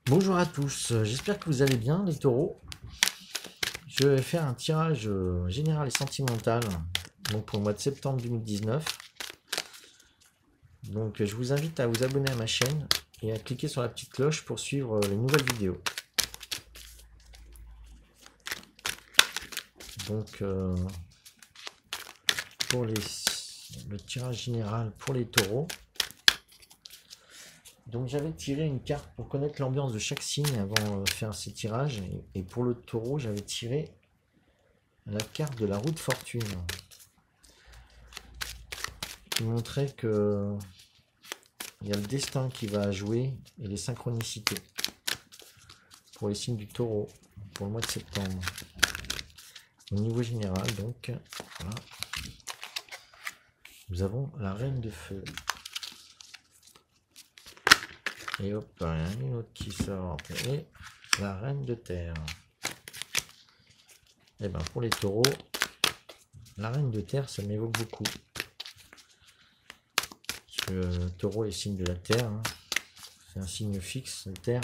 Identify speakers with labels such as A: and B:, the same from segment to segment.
A: Bonjour à tous, j'espère que vous allez bien les taureaux. Je vais faire un tirage général et sentimental donc pour le mois de septembre 2019. Donc je vous invite à vous abonner à ma chaîne et à cliquer sur la petite cloche pour suivre les nouvelles vidéos. Donc pour le tirage général pour les taureaux. Donc j'avais tiré une carte pour connaître l'ambiance de chaque signe avant de faire ces tirages. Et pour le taureau, j'avais tiré la carte de la roue de fortune, qui montrait que il y a le destin qui va jouer et les synchronicités pour les signes du taureau pour le mois de septembre. Au niveau général, donc, voilà. Nous avons la reine de feu. Et hop, il y en a une autre qui sort. Et la reine de terre. Et bien pour les taureaux, la reine de terre, ça m'évoque beaucoup. Parce que le taureau est signe de la terre. Hein. C'est un signe fixe, la terre.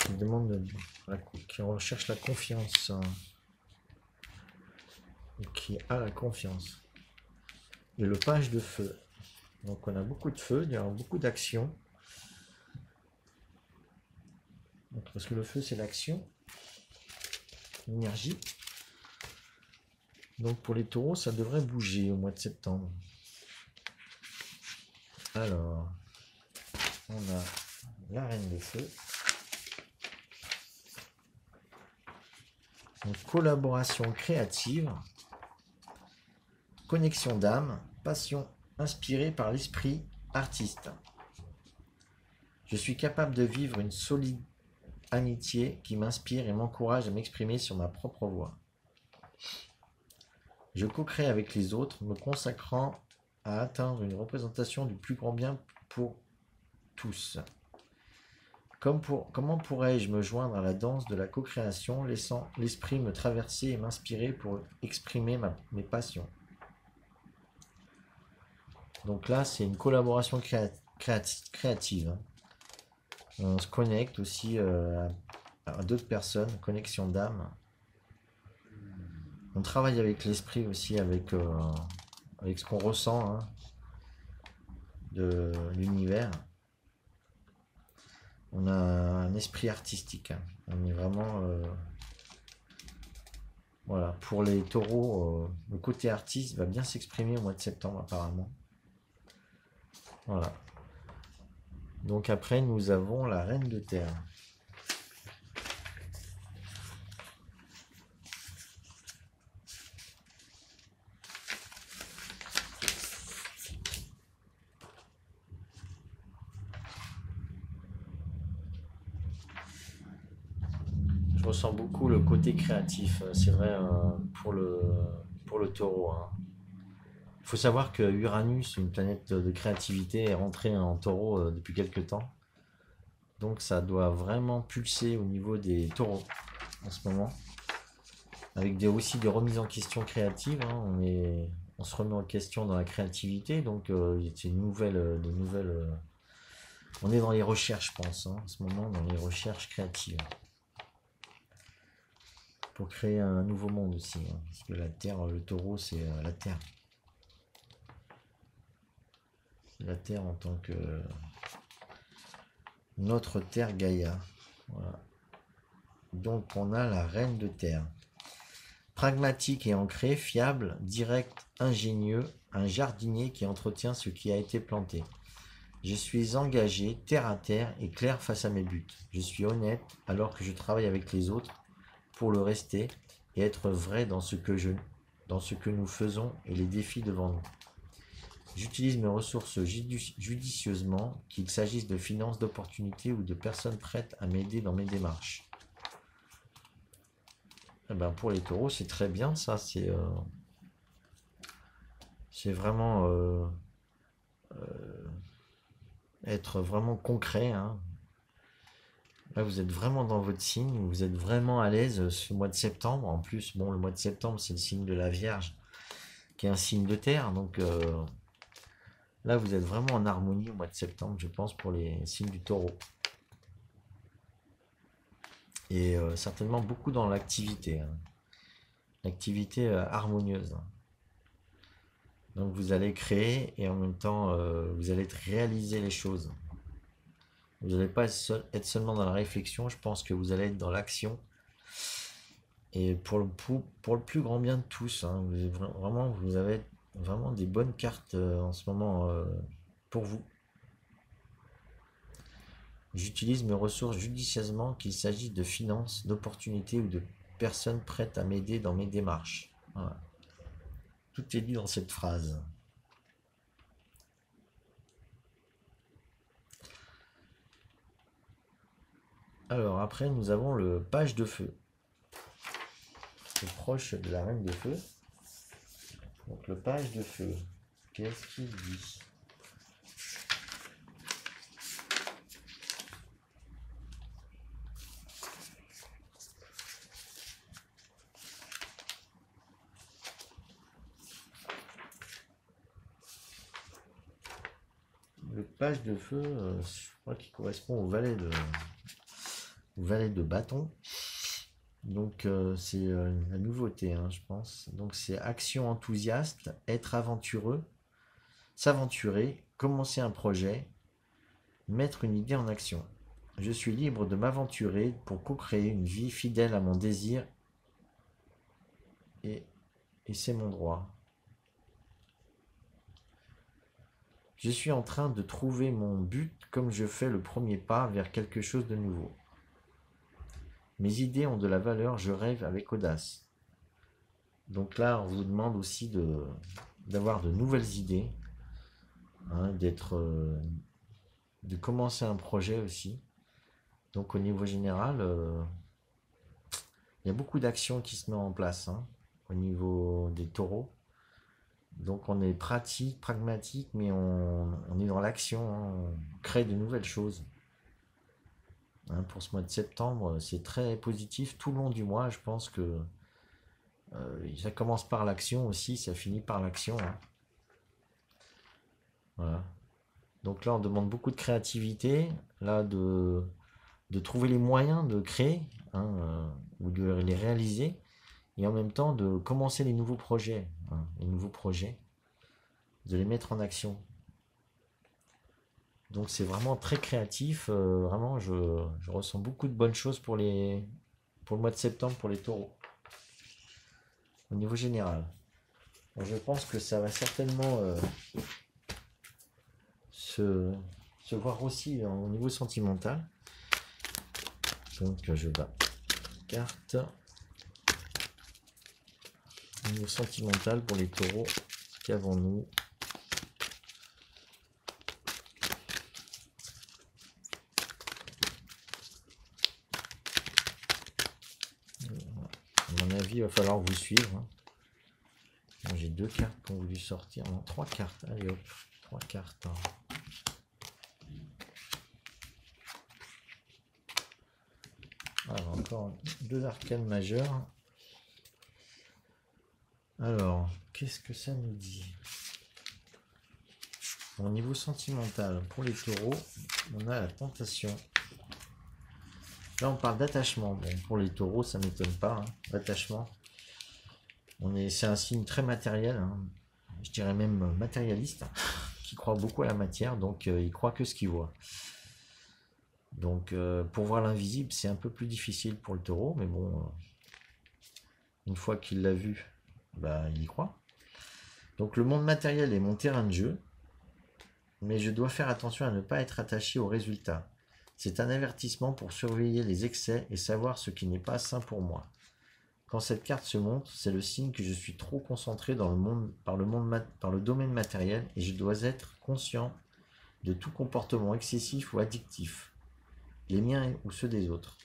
A: Qui demande, qui recherche la confiance. Et qui a la confiance. Et le page de feu. Donc on a beaucoup de feu, il y a beaucoup d'actions. Parce que le feu c'est l'action, l'énergie. Donc pour les taureaux ça devrait bouger au mois de septembre. Alors, on a la reine de feu. Donc, collaboration créative, connexion d'âme, passion inspirée par l'esprit artiste. Je suis capable de vivre une solide amitié qui m'inspire et m'encourage à m'exprimer sur ma propre voie. Je co-crée avec les autres, me consacrant à atteindre une représentation du plus grand bien pour tous. Comment pourrais-je me joindre à la danse de la co-création, laissant l'esprit me traverser et m'inspirer pour exprimer mes passions. Donc là, c'est une collaboration créative. Hein. On se connecte aussi à d'autres personnes, connexion d'âme. On travaille avec l'esprit aussi, avec ce qu'on ressent hein, de l'univers. On a un esprit artistique. Hein. On est vraiment... voilà. Pour les taureaux, le côté artiste va bien s'exprimer au mois de septembre apparemment. Voilà. Donc après, nous avons la reine de terre. Je ressens beaucoup le côté créatif, c'est vrai pour le taureau. Hein. Il faut savoir que Uranus, une planète de créativité, est rentrée en taureau depuis quelques temps. Donc ça doit vraiment pulser au niveau des taureaux en ce moment. Avec aussi des remises en question créatives. Hein. On se remet en question dans la créativité. Donc c'est une nouvelle, on est dans les recherches, je pense, hein, en ce moment, dans les recherches créatives. Pour créer un nouveau monde aussi. Hein, parce que la Terre, le taureau, c'est la Terre. C'est la Terre en tant que notre Terre Gaïa. Voilà. Donc on a la reine de terre. Pragmatique et ancré, fiable, direct, ingénieux, un jardinier qui entretient ce qui a été planté. Je suis engagé, terre à terre et clair face à mes buts. Je suis honnête alors que je travaille avec les autres pour le rester et être vrai dans ce que nous faisons et les défis devant nous. J'utilise mes ressources judicieusement, qu'il s'agisse de finances, d'opportunités ou de personnes prêtes à m'aider dans mes démarches. Eh ben pour les taureaux, c'est très bien ça. C'est vraiment être vraiment concret. Hein. Là, vous êtes vraiment dans votre signe. Vous êtes vraiment à l'aise ce mois de septembre. En plus, bon, le mois de septembre, c'est le signe de la Vierge, qui est un signe de terre. Donc, Là, vous êtes vraiment en harmonie au mois de septembre, je pense, pour les signes du taureau. Et certainement beaucoup dans l'activité, hein. L'activité harmonieuse. Donc vous allez créer et en même temps, vous allez réaliser les choses. Vous n'allez pas être seulement dans la réflexion, je pense que vous allez être dans l'action. Et pour le plus grand bien de tous, hein, vous avez vraiment des bonnes cartes en ce moment pour vous. J'utilise mes ressources judicieusement, qu'il s'agisse de finances, d'opportunités ou de personnes prêtes à m'aider dans mes démarches. Voilà. Tout est dit dans cette phrase. Alors après, nous avons le page de feu. C'est proche de la reine de feu. Donc le page de feu, qu'est-ce qu'il dit? Le page de feu, je crois qu'il correspond au valet de bâton. Donc c'est la nouveauté, hein, je pense. Donc c'est action enthousiaste, être aventureux, s'aventurer, commencer un projet, mettre une idée en action. Je suis libre de m'aventurer pour co-créer une vie fidèle à mon désir et c'est mon droit. Je suis en train de trouver mon but comme je fais le premier pas vers quelque chose de nouveau. Mes idées ont de la valeur, je rêve avec audace. Donc là, on vous demande aussi d'avoir de nouvelles idées, hein, de commencer un projet aussi. Donc au niveau général, il y a beaucoup d'actions qui se mettent en place, hein, au niveau des taureaux. Donc on est pratique, pragmatique, mais on est dans l'action, hein, on crée de nouvelles choses. Hein, pour ce mois de septembre, c'est très positif tout le long du mois. Je pense que ça commence par l'action aussi, ça finit par l'action, hein. Voilà. Donc là, on demande beaucoup de créativité, là, de trouver les moyens de créer, hein, ou de les réaliser, et en même temps de commencer les nouveaux projets, hein, de les mettre en action. Donc c'est vraiment très créatif, vraiment je ressens beaucoup de bonnes choses pour le mois de septembre pour les taureaux, au niveau général. Donc, je pense que ça va certainement se voir aussi au niveau sentimental. Donc je bats carte. Au niveau sentimental pour les taureaux, qu'avons-nous? À mon avis, il va falloir vous suivre, hein. J'ai deux cartes qui ont voulu sortir. Non, trois cartes. Allez hop, trois cartes, hein. Alors, encore deux arcanes majeures. Alors, qu'est-ce que ça nous dit? Au niveau sentimental, pour les taureaux, on a la tentation. Là, on parle d'attachement. Bon, pour les taureaux, ça ne m'étonne pas, hein, l'attachement. C'est un signe très matériel, hein, je dirais même matérialiste, qui croit beaucoup à la matière, donc il croit que ce qu'il voit. Donc pour voir l'invisible, c'est un peu plus difficile pour le taureau, mais bon, une fois qu'il l'a vu, bah, il y croit. Donc le monde matériel est mon terrain de jeu, mais je dois faire attention à ne pas être attaché aux résultats. C'est un avertissement pour surveiller les excès et savoir ce qui n'est pas sain pour moi. Quand cette carte se montre, c'est le signe que je suis trop concentré dans par le domaine matériel et je dois être conscient de tout comportement excessif ou addictif, les miens ou ceux des autres.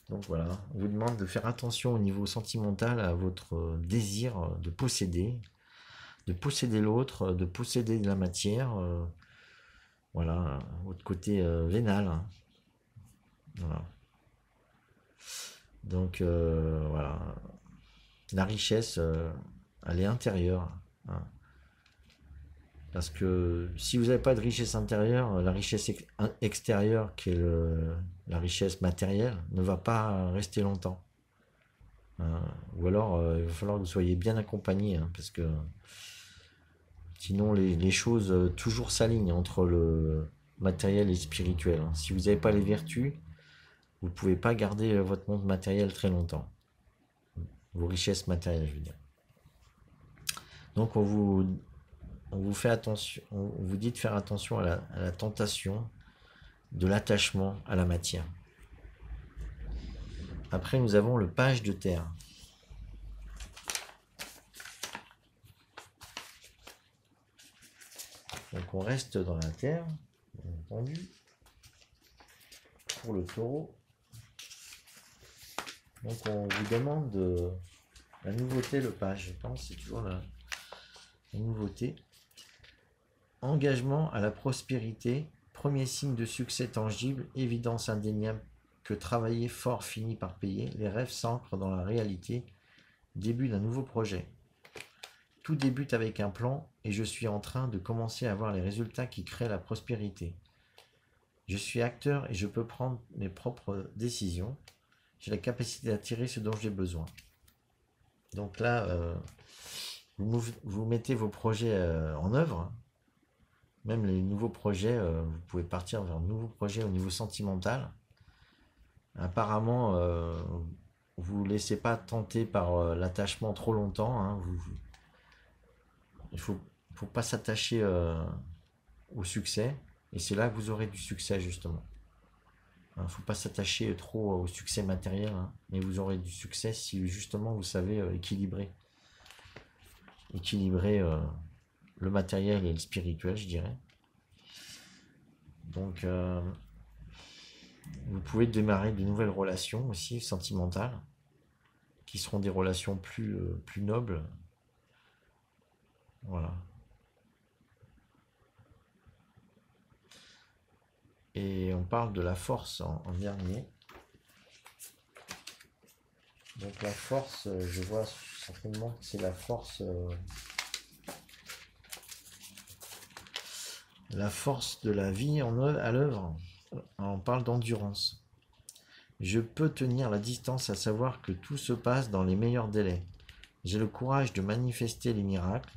A: Donc voilà, on vous demande de faire attention au niveau sentimental à votre désir de posséder l'autre, de posséder de la matière, voilà, votre côté vénal, hein. Voilà. Donc voilà, la richesse, elle est intérieure, hein. Parce que si vous n'avez pas de richesse intérieure, la richesse extérieure, qui est la richesse matérielle, ne va pas rester longtemps. Ou alors, il va falloir que vous soyez bien accompagné, hein, parce que sinon, les choses toujours s'alignent entre le matériel et le spirituel, hein. Si vous n'avez pas les vertus, vous ne pouvez pas garder votre monde matériel très longtemps. Vos richesses matérielles, je veux dire. Donc, on vous fait attention, on vous dit de faire attention à la tentation de l'attachement à la matière. Après, nous avons le page de terre. Donc, on reste dans la terre, bien entendu, pour le taureau. Donc, on vous demande la nouveauté, le page, je pense, c'est toujours la nouveauté. Engagement à la prospérité, premier signe de succès tangible, évidence indéniable que travailler fort finit par payer, les rêves s'ancrent dans la réalité, début d'un nouveau projet. Tout débute avec un plan et je suis en train de commencer à voir les résultats qui créent la prospérité. Je suis acteur et je peux prendre mes propres décisions. J'ai la capacité d'attirer ce dont j'ai besoin. Donc là, vous mettez vos projets en œuvre. Même les nouveaux projets, vous pouvez partir vers de nouveaux projets au niveau sentimental. Apparemment, vous ne vous laissez pas tenter par l'attachement trop longtemps, hein. Il ne faut pas s'attacher au succès. Et c'est là que vous aurez du succès, justement. Il ne faut pas s'attacher trop au succès matériel, hein, mais vous aurez du succès si justement vous savez équilibrer le matériel et le spirituel, je dirais. Donc, vous pouvez démarrer de nouvelles relations aussi sentimentales, qui seront des relations plus nobles. Voilà. Et on parle de la force en dernier. Donc la force, je vois certainement que c'est la force de la vie à l'œuvre. On parle d'endurance. Je peux tenir la distance à savoir que tout se passe dans les meilleurs délais. J'ai le courage de manifester les miracles.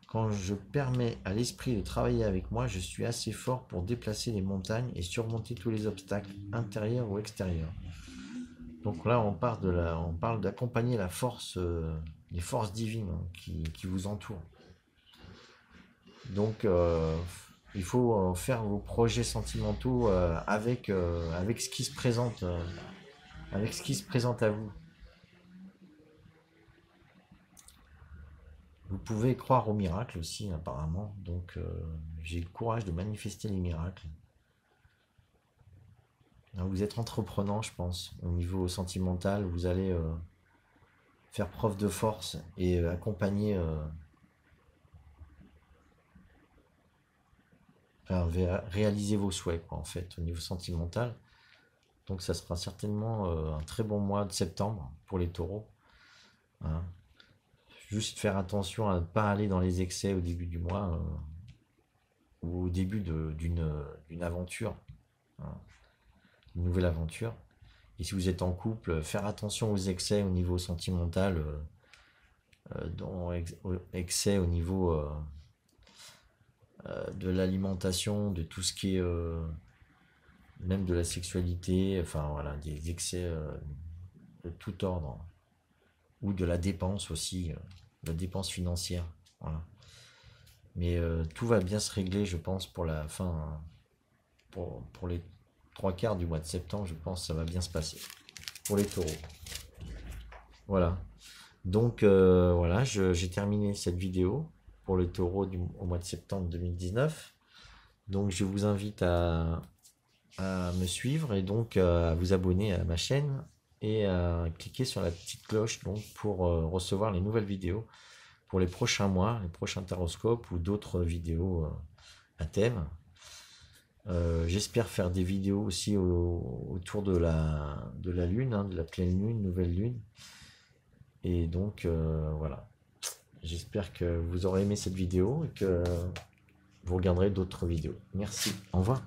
A: Quand je permets à l'esprit de travailler avec moi, je suis assez fort pour déplacer les montagnes et surmonter tous les obstacles, intérieurs ou extérieurs. Donc là, on parle d'accompagner la force, les forces divines, hein, qui vous entourent. Donc, il faut faire vos projets sentimentaux avec ce qui se présente, avec ce qui se présente à vous. Vous pouvez croire aux miracles aussi, apparemment. Donc, j'ai le courage de manifester les miracles. Alors, vous êtes entreprenant, je pense, au niveau sentimental. Vous allez faire preuve de force et accompagner, réaliser vos souhaits, quoi, en fait, au niveau sentimental. Donc, ça sera certainement un très bon mois de septembre pour les taureaux, hein. Juste faire attention à ne pas aller dans les excès au début du mois ou au début d'une aventure, hein, une nouvelle aventure. Et si vous êtes en couple, faire attention aux excès au niveau sentimental, excès au niveau de l'alimentation, de tout ce qui est même de la sexualité, enfin voilà, des excès de tout ordre. Ou de la dépense aussi, la dépense financière. Voilà. Mais tout va bien se régler, je pense, pour la fin, pour les 3/4 du mois de septembre, je pense que ça va bien se passer. Pour les taureaux. Voilà. Donc, voilà, j'ai terminé cette vidéo pour les taureaux au mois de septembre 2019. Donc, je vous invite à me suivre et donc à vous abonner à ma chaîne et à cliquer sur la petite cloche donc, pour recevoir les nouvelles vidéos pour les prochains mois, les prochains taroscopes ou d'autres vidéos à thème. J'espère faire des vidéos aussi autour de la lune, hein, de la pleine lune, nouvelle lune. Et donc voilà. J'espère que vous aurez aimé cette vidéo et que vous regarderez d'autres vidéos. Merci, au revoir.